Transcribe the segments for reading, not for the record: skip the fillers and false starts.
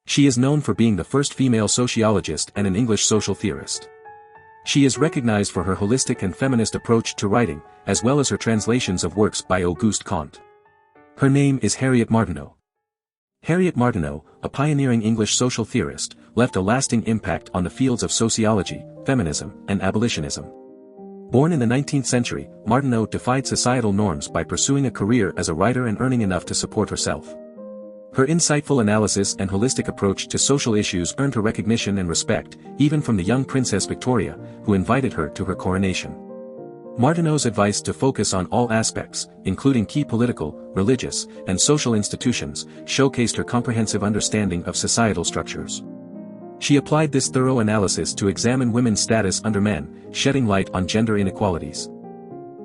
She is known for being the first female sociologist and an English social theorist. She is recognized for her holistic and feminist approach to writing, as well as her translations of works by Auguste Comte. Her name is Harriet Martineau. Harriet Martineau, a pioneering English social theorist, left a lasting impact on the fields of sociology, feminism, and abolitionism. Born in the 19th century, Martineau defied societal norms by pursuing a career as a writer and earning enough to support herself. Her insightful analysis and holistic approach to social issues earned her recognition and respect, even from the young Princess Victoria, who invited her to her coronation. Martineau's advice to focus on all aspects, including key political, religious, and social institutions, showcased her comprehensive understanding of societal structures. She applied this thorough analysis to examine women's status under men, shedding light on gender inequalities.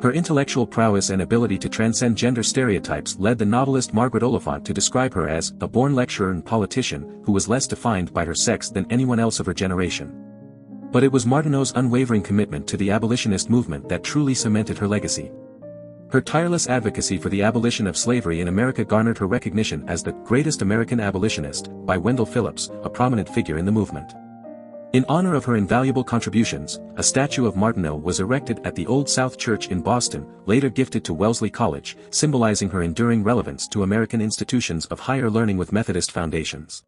Her intellectual prowess and ability to transcend gender stereotypes led the novelist Margaret Oliphant to describe her as a born lecturer and politician who was less defined by her sex than anyone else of her generation. But it was Martineau's unwavering commitment to the abolitionist movement that truly cemented her legacy. Her tireless advocacy for the abolition of slavery in America garnered her recognition as the greatest American abolitionist, by Wendell Phillips, a prominent figure in the movement. In honor of her invaluable contributions, a statue of Martineau was erected at the Old South Church in Boston, later gifted to Wellesley College, symbolizing her enduring relevance to American institutions of higher learning with Methodist foundations.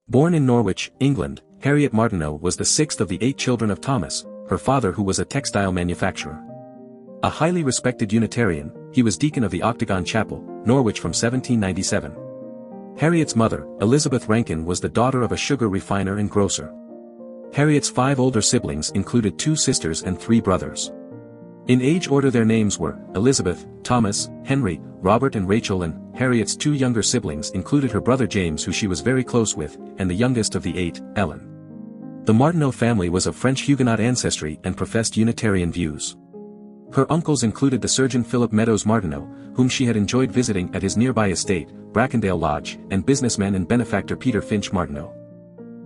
Born in Norwich, England, Harriet Martineau was the sixth of the 8 children of Thomas, her father who was a textile manufacturer. A highly respected Unitarian, he was deacon of the Octagon Chapel, Norwich from 1797. Harriet's mother, Elizabeth Rankin, was the daughter of a sugar refiner and grocer. Harriet's 5 older siblings included 2 sisters and 3 brothers. In age order their names were Elizabeth, Thomas, Henry, Robert and Rachel, and Harriet's 2 younger siblings included her brother James, who she was very close with, and the youngest of the 8, Ellen. The Martineau family was of French Huguenot ancestry and professed Unitarian views. Her uncles included the surgeon Philip Meadows Martineau, whom she had enjoyed visiting at his nearby estate, Brackendale Lodge, and businessman and benefactor Peter Finch Martineau.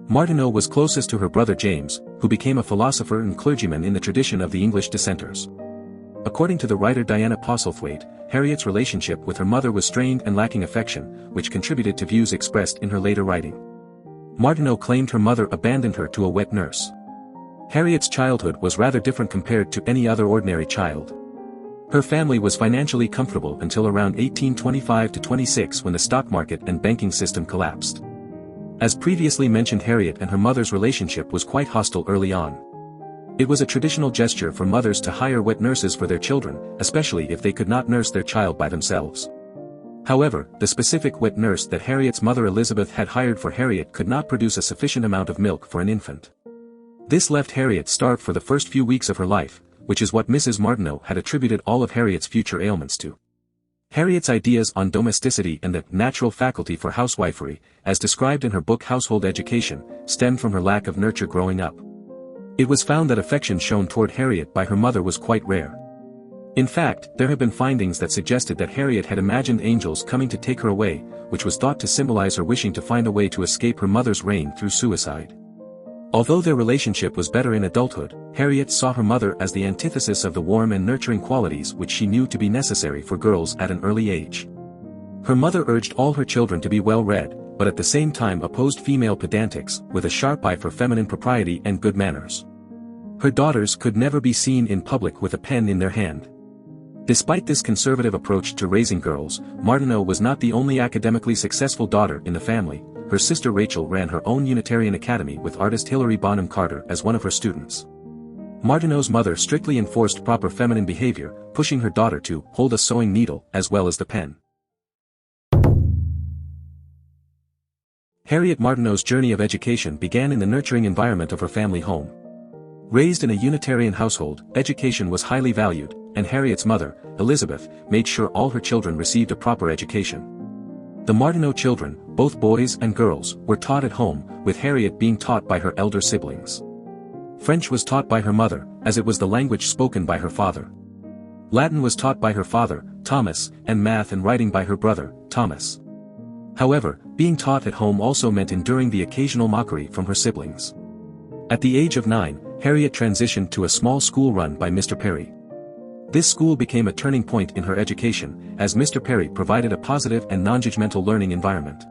Martineau was closest to her brother James, who became a philosopher and clergyman in the tradition of the English dissenters. According to the writer Diana Postlethwaite, Harriet's relationship with her mother was strained and lacking affection, which contributed to views expressed in her later writing. Martineau claimed her mother abandoned her to a wet nurse. Harriet's childhood was rather different compared to any other ordinary child. Her family was financially comfortable until around 1825-26, when the stock market and banking system collapsed. As previously mentioned, Harriet and her mother's relationship was quite hostile early on. It was a traditional gesture for mothers to hire wet nurses for their children, especially if they could not nurse their child by themselves. However, the specific wet nurse that Harriet's mother Elizabeth had hired for Harriet could not produce a sufficient amount of milk for an infant. This left Harriet starved for the first few weeks of her life, which is what Mrs. Martineau had attributed all of Harriet's future ailments to. Harriet's ideas on domesticity and the natural faculty for housewifery, as described in her book Household Education, stemmed from her lack of nurture growing up. It was found that affection shown toward Harriet by her mother was quite rare. In fact, there have been findings that suggested that Harriet had imagined angels coming to take her away, which was thought to symbolize her wishing to find a way to escape her mother's reign through suicide. Although their relationship was better in adulthood, Harriet saw her mother as the antithesis of the warm and nurturing qualities which she knew to be necessary for girls at an early age. Her mother urged all her children to be well-read, but at the same time opposed female pedantics, with a sharp eye for feminine propriety and good manners. Her daughters could never be seen in public with a pen in their hand. Despite this conservative approach to raising girls, Martineau was not the only academically successful daughter in the family. Her sister Rachel ran her own Unitarian academy with artist Hilary Bonham Carter as one of her students. Martineau's mother strictly enforced proper feminine behavior, pushing her daughter to hold a sewing needle as well as the pen. Harriet Martineau's journey of education began in the nurturing environment of her family home. Raised in a Unitarian household, education was highly valued, and Harriet's mother, Elizabeth, made sure all her children received a proper education. The Martineau children, both boys and girls, were taught at home, with Harriet being taught by her elder siblings. French was taught by her mother, as it was the language spoken by her father. Latin was taught by her father, Thomas, and math and writing by her brother, Thomas. However, being taught at home also meant enduring the occasional mockery from her siblings. At the age of 9, Harriet transitioned to a small school run by Mr. Perry. This school became a turning point in her education, as Mr. Perry provided a positive and non-judgmental learning environment.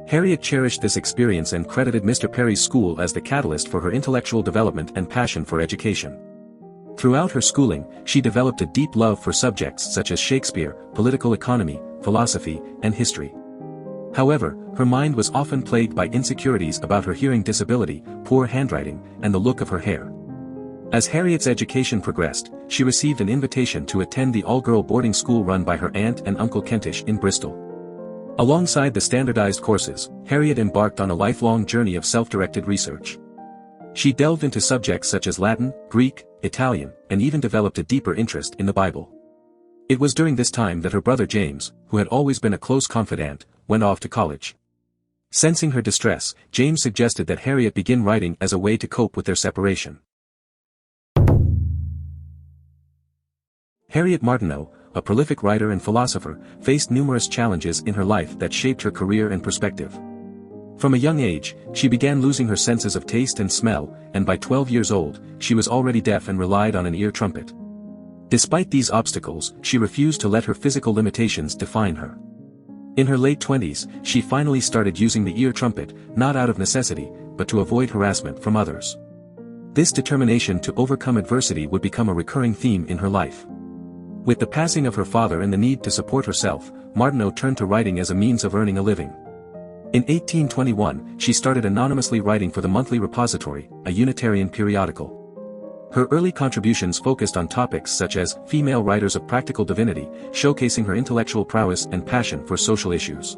Harriet cherished this experience and credited Mr. Perry's school as the catalyst for her intellectual development and passion for education. Throughout her schooling, she developed a deep love for subjects such as Shakespeare, political economy, philosophy, and history. However, her mind was often plagued by insecurities about her hearing disability, poor handwriting, and the look of her hair. As Harriet's education progressed, she received an invitation to attend the all-girl boarding school run by her aunt and uncle Kentish in Bristol. Alongside the standardized courses, Harriet embarked on a lifelong journey of self-directed research. She delved into subjects such as Latin, Greek, Italian, and even developed a deeper interest in the Bible. It was during this time that her brother James, who had always been a close confidant, went off to college. Sensing her distress, James suggested that Harriet begin writing as a way to cope with their separation. Harriet Martineau, a prolific writer and philosopher, faced numerous challenges in her life that shaped her career and perspective. From a young age, she began losing her senses of taste and smell, and by 12 years old, she was already deaf and relied on an ear trumpet. Despite these obstacles, she refused to let her physical limitations define her. In her late 20s, she finally started using the ear trumpet, not out of necessity, but to avoid harassment from others. This determination to overcome adversity would become a recurring theme in her life. With the passing of her father and the need to support herself, Martineau turned to writing as a means of earning a living. In 1821, she started anonymously writing for the Monthly Repository, a Unitarian periodical. Her early contributions focused on topics such as female writers of practical divinity, showcasing her intellectual prowess and passion for social issues.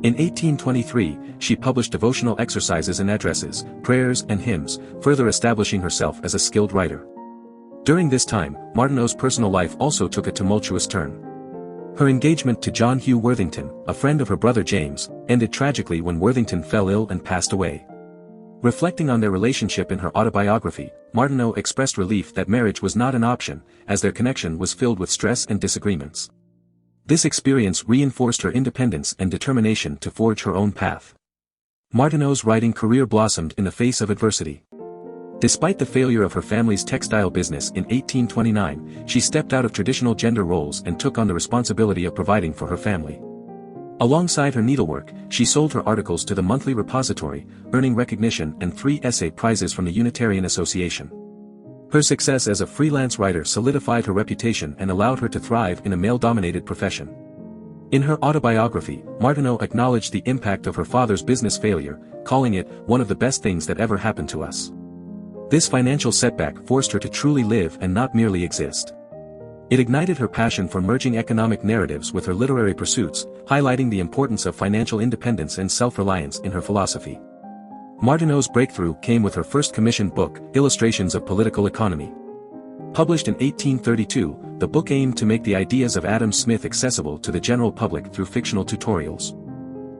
In 1823, she published devotional exercises and addresses, prayers and hymns, further establishing herself as a skilled writer. During this time, Martineau's personal life also took a tumultuous turn. Her engagement to John Hugh Worthington, a friend of her brother James, ended tragically when Worthington fell ill and passed away. Reflecting on their relationship in her autobiography, Martineau expressed relief that marriage was not an option, as their connection was filled with stress and disagreements. This experience reinforced her independence and determination to forge her own path. Martineau's writing career blossomed in the face of adversity. Despite the failure of her family's textile business in 1829, she stepped out of traditional gender roles and took on the responsibility of providing for her family. Alongside her needlework, she sold her articles to the Monthly Repository, earning recognition and 3 essay prizes from the Unitarian Association. Her success as a freelance writer solidified her reputation and allowed her to thrive in a male-dominated profession. In her autobiography, Martineau acknowledged the impact of her father's business failure, calling it one of the best things that ever happened to us. This financial setback forced her to truly live and not merely exist. It ignited her passion for merging economic narratives with her literary pursuits, highlighting the importance of financial independence and self-reliance in her philosophy. Martineau's breakthrough came with her first commissioned book, Illustrations of Political Economy. Published in 1832, the book aimed to make the ideas of Adam Smith accessible to the general public through fictional tutorials.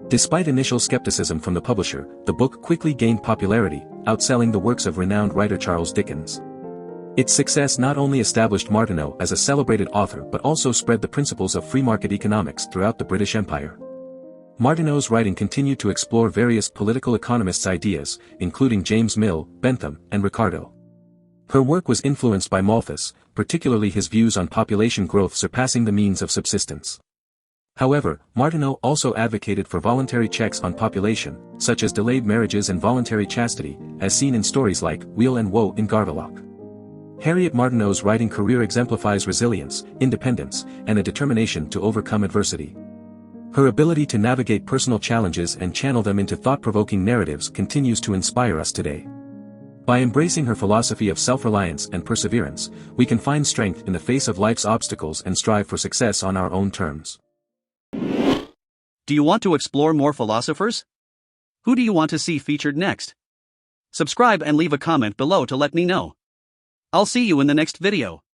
Despite initial skepticism from the publisher, the book quickly gained popularity, outselling the works of renowned writer Charles Dickens. Its success not only established Martineau as a celebrated author but also spread the principles of free market economics throughout the British Empire. Martineau's writing continued to explore various political economists' ideas, including James Mill, Bentham, and Ricardo. Her work was influenced by Malthus, particularly his views on population growth surpassing the means of subsistence. However, Martineau also advocated for voluntary checks on population, such as delayed marriages and voluntary chastity, as seen in stories like Weal and Woe in Garvelock. Harriet Martineau's writing career exemplifies resilience, independence, and a determination to overcome adversity. Her ability to navigate personal challenges and channel them into thought-provoking narratives continues to inspire us today. By embracing her philosophy of self-reliance and perseverance, we can find strength in the face of life's obstacles and strive for success on our own terms. Do you want to explore more philosophers? Who do you want to see featured next? Subscribe and leave a comment below to let me know. I'll see you in the next video.